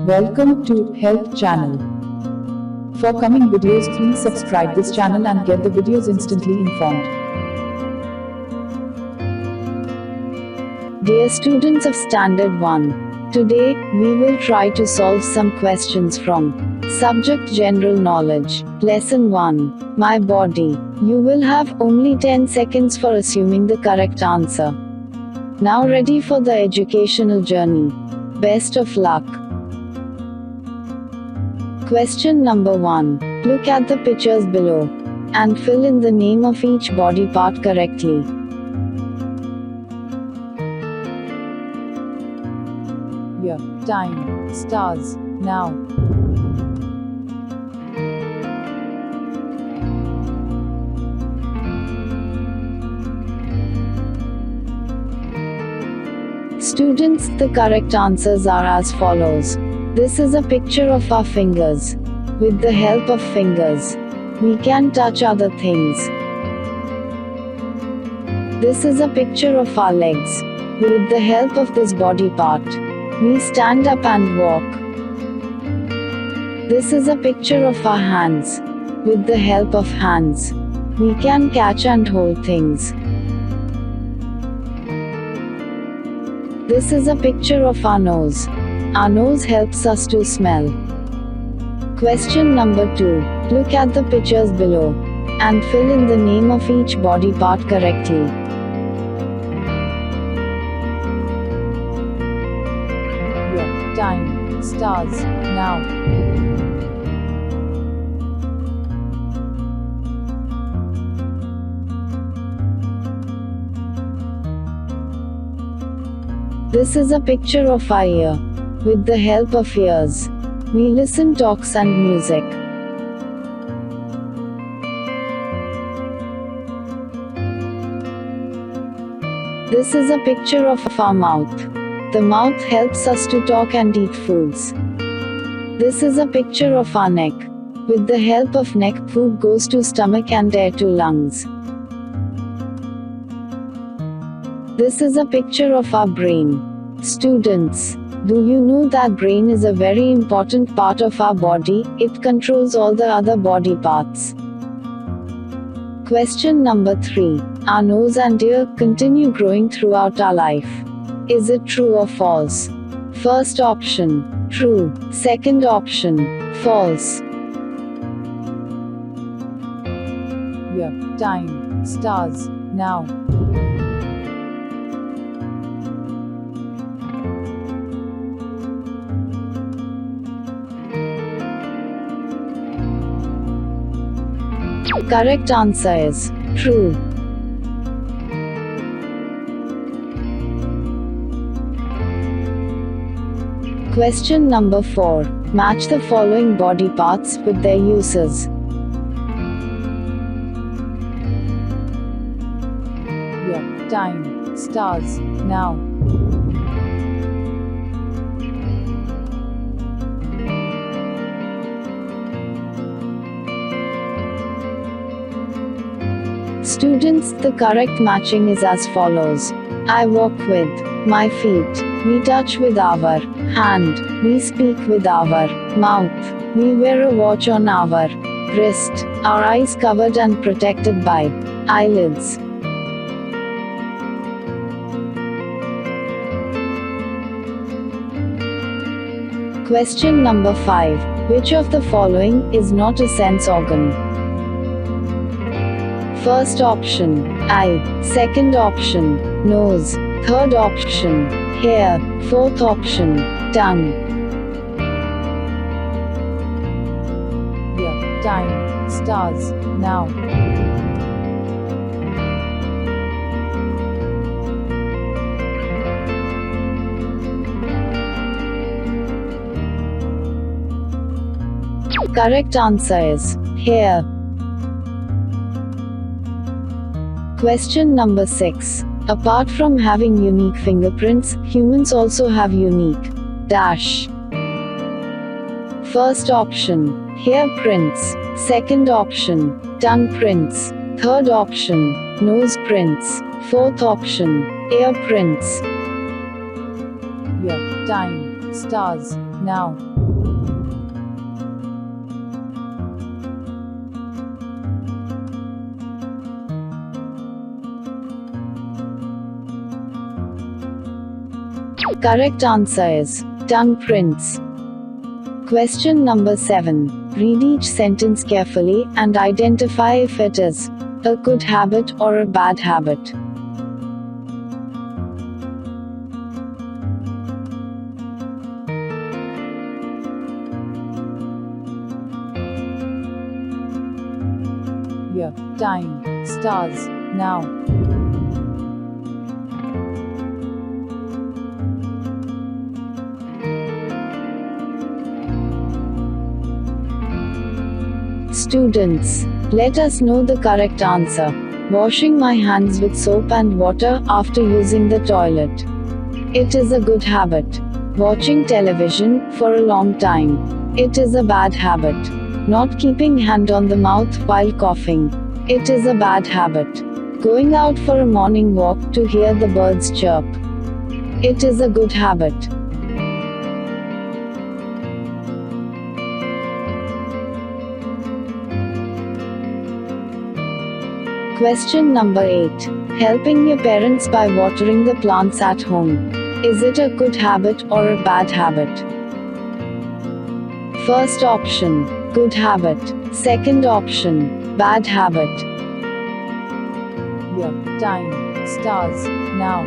Welcome to Health Channel. For coming videos, please subscribe this channel and get the videos instantly informed. Dear students of Standard 1, today we will try to solve some questions from Subject General Knowledge, Lesson 1, My Body. You will have only 10 seconds for assuming the correct answer. Now ready for the educational journey. Best of luck. Question number 1. Look at the pictures below and fill in the name of each body part correctly. Year, time, stars, now. Students, the correct answers are as follows. This is a picture of our fingers. With the help of fingers, we can touch other things. This is a picture of our legs. With the help of this body part, we stand up and walk. This is a picture of our hands. With the help of hands, we can catch and hold things. This is a picture of our nose. Our nose helps us to smell. Question number 2. Look at the pictures below and fill in the name of each body part correctly. Year, time, stars, now. This is a picture of our ear. With the help of ears, we listen talks and music. This is a picture of our mouth. The mouth helps us to talk and eat foods. This is a picture of our neck. With the help of neck, food goes to stomach and air to lungs. This is a picture of our brain. Students, do you know that brain is a very important part of our body? It controls all the other body parts. Question number 3. Our nose and ear continue growing throughout our life. Is it true or false? First option, true. Second option, false. Year, time, stars, now. Correct answer is true. Question number 4. Match the following body parts with their uses. Year, time, stars, now. Students, the correct matching is as follows. I walk with my feet. We touch with our hand. We speak with our mouth. We wear a watch on our wrist. Our eyes covered and protected by eyelids. Question number 5. Which of the following is not a sense organ? First option, eye. Second option, nose. Third option, hair. Fourth option, tongue. Year, time, stars, now. Correct answer is hair. Question number 6. Apart from having unique fingerprints, humans also have unique dash. First option, hair prints. Second option, tongue prints. Third option, nose prints. Fourth option, ear prints. Year, time, stars, now. Correct answer is tongue prints. Question number 7. Read each sentence carefully and identify if it is a good habit or a bad habit. Year, time, stars, now. Students, let us know the correct answer. Washing my hands with soap and water after using the toilet. It is a good habit. Watching television for a long time. It is a bad habit. Not keeping hand on the mouth while coughing. It is a bad habit. Going out for a morning walk to hear the birds chirp. It is a good habit. Question number 8. Helping your parents by watering the plants at home. Is it a good habit or a bad habit? First option, good habit. Second option, bad habit. Year, time, stars, now.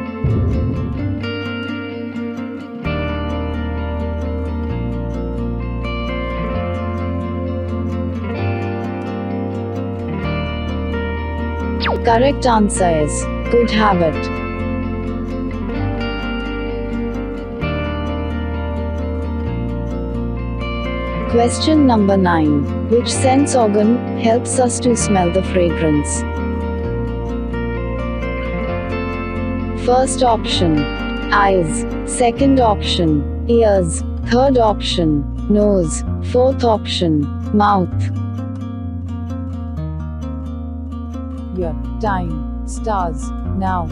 Correct answer is good habit. Question number 9. Which sense organ helps us to smell the fragrance? First option, eyes. Second option, ears. Third option, nose. Fourth option, mouth. Year, time, stars, now.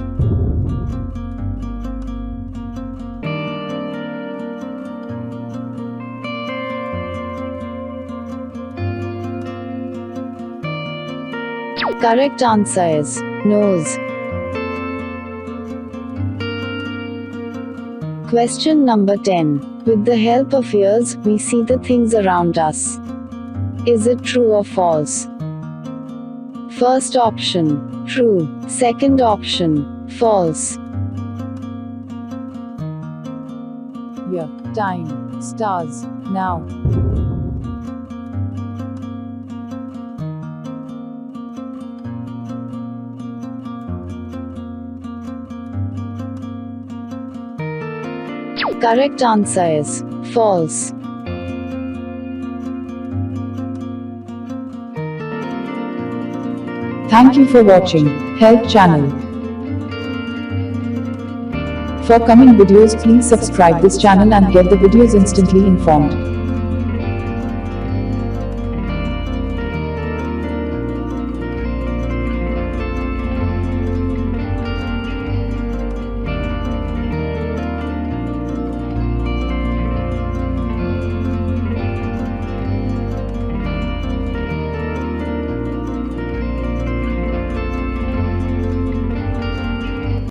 Correct answer is nose. Question number 10. With the help of ears, we see the things around us. Is it true or false? First option, true. Second option, false. Year, time, stars, now. Correct answer is false. Thank you for watching Help channel. For coming videos, please subscribe this channel and get the videos instantly informed.